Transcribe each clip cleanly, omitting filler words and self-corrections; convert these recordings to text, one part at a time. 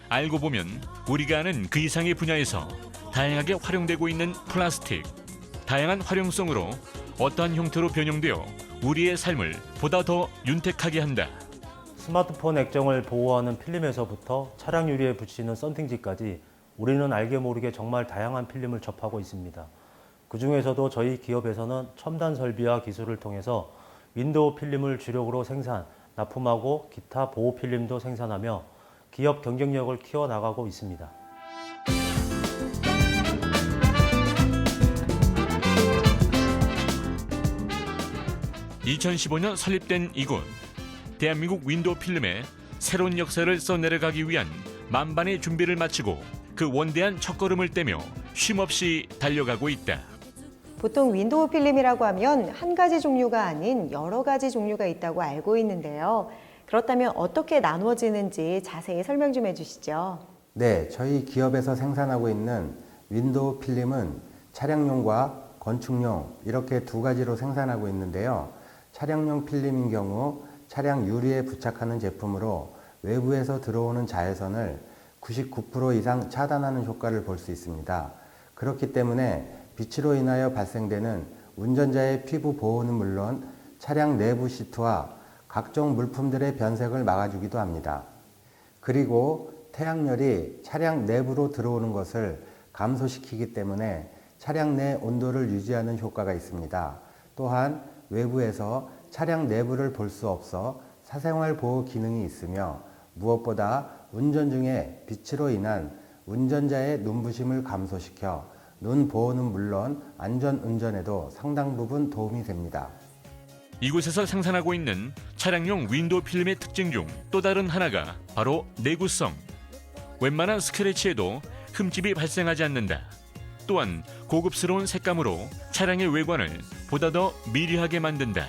알고 보면 우리가 아는 그 이상의 분야에서 다양하게 활용되고 있는 플라스틱. 다양한 활용성으로 어떠한 형태로 변형되어 우리의 삶을 보다 더 윤택하게 한다. 스마트폰 액정을 보호하는 필름에서부터 차량 유리에 붙이는 썬팅지까지 우리는 알게 모르게 정말 다양한 필름을 접하고 있습니다. 그 중에서도 저희 기업에서는 첨단 설비와 기술을 통해서 윈도우 필름을 주력으로 생산, 납품하고 기타 보호 필름도 생산하며 기업 경쟁력을 키워나가고 있습니다. 2015년 설립된 이곳. 대한민국 윈도우 필름의 새로운 역사를 써내려가기 위한 만반의 준비를 마치고 그 원대한 첫걸음을 떼며 쉼없이 달려가고 있다. 보통 윈도우 필름이라고 하면 한 가지 종류가 아닌 여러 가지 종류가 있다고 알고 있는데요. 그렇다면 어떻게 나누어지는지 자세히 설명 좀 해주시죠. 네, 저희 기업에서 생산하고 있는 윈도우 필름은 차량용과 건축용 이렇게 두 가지로 생산하고 있는데요. 차량용 필름인 경우 차량 유리에 부착하는 제품으로 외부에서 들어오는 자외선을 99% 이상 차단하는 효과를 볼 수 있습니다. 그렇기 때문에 빛으로 인하여 발생되는 운전자의 피부 보호는 물론 차량 내부 시트와 각종 물품들의 변색을 막아주기도 합니다. 그리고 태양열이 차량 내부로 들어오는 것을 감소시키기 때문에 차량 내 온도를 유지하는 효과가 있습니다. 또한 외부에서 차량 내부를 볼 수 없어 사생활 보호 기능이 있으며 무엇보다 운전 중에 빛으로 인한 운전자의 눈부심을 감소시켜 눈 보호는 물론 안전 운전에도 상당 부분 도움이 됩니다. 이곳에서 생산하고 있는 차량용 윈도우 필름의 특징 중 또 다른 하나가 바로 내구성. 웬만한 스크래치에도 흠집이 발생하지 않는다. 또한 고급스러운 색감으로 차량의 외관을 보다 더 미리하게 만든다.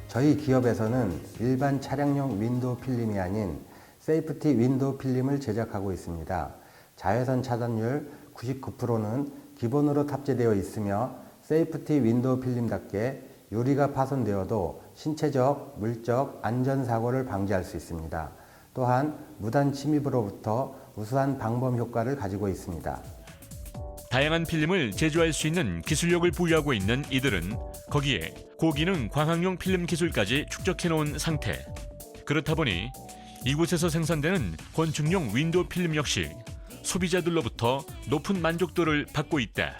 저희 기업에서는 일반 차량용 윈도우 필름이 아닌 세이프티 윈도우 필름을 제작하고 있습니다. 자외선 차단율 99%는 기본으로 탑재되어 있으며 세이프티 윈도우 필름답게 유리가 파손되어도 신체적, 물적 안전사고를 방지할 수 있습니다. 또한 무단 침입으로부터 우수한 방범 효과를 가지고 있습니다. 다양한 필름을 제조할 수 있는 기술력을 부여하고 있는 이들은 거기에 고기능 광학용 필름 기술까지 축적해 놓은 상태. 그렇다 보니 이곳에서 생산되는 건축용 윈도우 필름 역시 소비자들로부터 높은 만족도를 받고 있다.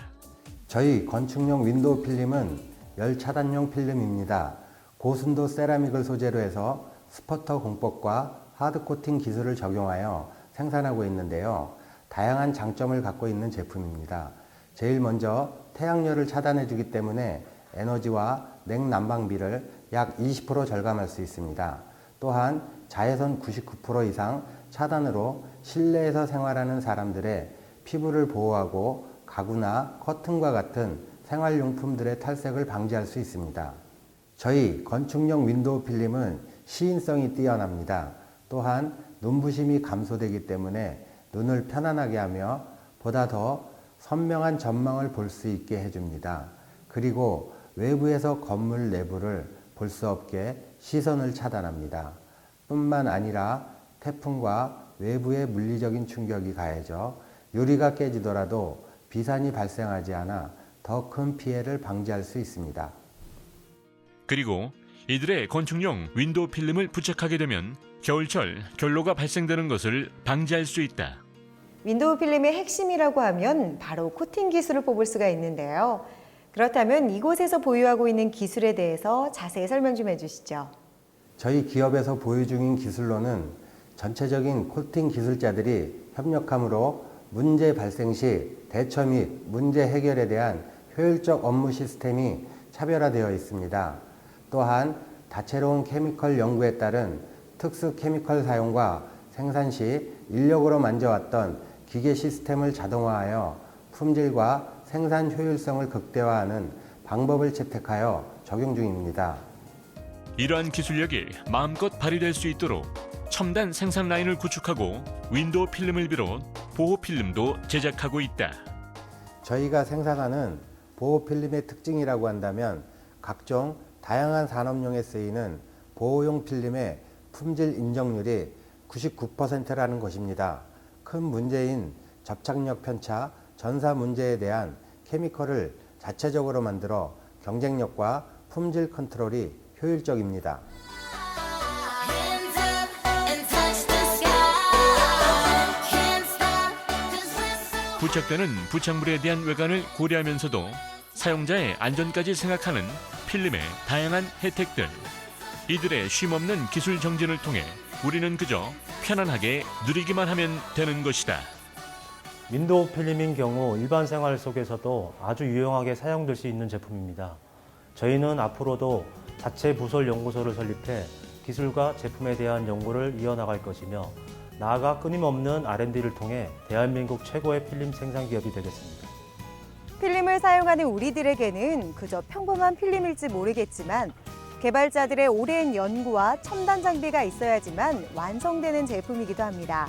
저희 건축용 윈도우 필름은 열 차단용 필름입니다. 고순도 세라믹을 소재로 해서 스퍼터 공법과 하드코팅 기술을 적용하여 생산하고 있는데요. 다양한 장점을 갖고 있는 제품입니다. 제일 먼저 태양열을 차단해 주기 때문에 에너지와 냉난방비를 약 20% 절감할 수 있습니다. 또한 자외선 99% 이상 차단으로 실내에서 생활하는 사람들의 피부를 보호하고 가구나 커튼과 같은 생활용품들의 탈색을 방지할 수 있습니다. 저희 건축용 윈도우 필름은 시인성이 뛰어납니다. 또한 눈부심이 감소되기 때문에 눈을 편안하게 하며 보다 더 선명한 전망을 볼 수 있게 해줍니다. 그리고 외부에서 건물 내부를 볼 수 없게 시선을 차단합니다. 뿐만 아니라 태풍과 외부의 물리적인 충격이 가해져 유리가 깨지더라도 비산이 발생하지 않아 더 큰 피해를 방지할 수 있습니다. 그리고 이들의 건축용 윈도우 필름을 부착하게 되면 겨울철 결로가 발생되는 것을 방지할 수 있다. 윈도우 필름의 핵심이라고 하면 바로 코팅 기술을 뽑을 수가 있는데요. 그렇다면 이곳에서 보유하고 있는 기술에 대해서 자세히 설명 좀 해주시죠. 저희 기업에서 보유 중인 기술로는 전체적인 코팅 기술자들이 협력함으로 문제 발생 시 대처 및 문제 해결에 대한 효율적 업무 시스템이 차별화되어 있습니다. 또한 다채로운 케미컬 연구에 따른 특수 케미컬 사용과 생산 시 인력으로 만져왔던 기계 시스템을 자동화하여 품질과 생산 효율성을 극대화하는 방법을 채택하여 적용 중입니다. 이러한 기술력이 마음껏 발휘될 수 있도록 첨단 생산 라인을 구축하고 윈도우 필름을 비롯 보호 필름도 제작하고 있다. 저희가 생산하는 보호 필름의 특징이라고 한다면 각종 다양한 산업용에 쓰이는 보호용 필름의 품질 인정률이 99%라는 것입니다. 큰 문제인 접착력 편차, 전사 문제에 대한 케미컬을 자체적으로 만들어 경쟁력과 품질 컨트롤이 효율적입니다. Hands up and touch the sky. Can't stop 'cause we're so 부착되는 부착물에 대한 외관을 고려하면서도 사용자의 안전까지 생각하는 필름의 다양한 혜택들. 이들의 쉼없는 기술 정진을 통해 우리는 그저 편안하게 누리기만 하면 되는 것이다. 윈도우 필름인 경우 일반 생활 속에서도 아주 유용하게 사용될 수 있는 제품입니다. 저희는 앞으로도 자체 부설 연구소를 설립해 기술과 제품에 대한 연구를 이어나갈 것이며 나아가 끊임없는 R&D를 통해 대한민국 최고의 필름 생산 기업이 되겠습니다. 필름을 사용하는 우리들에게는 그저 평범한 필름일지 모르겠지만 개발자들의 오랜 연구와 첨단 장비가 있어야지만 완성되는 제품이기도 합니다.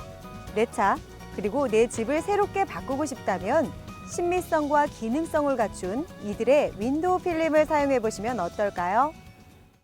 내 차, 그리고 내 집을 새롭게 바꾸고 싶다면 신미성과 기능성을 갖춘 이들의 윈도우 필름을 사용해 보시면 어떨까요?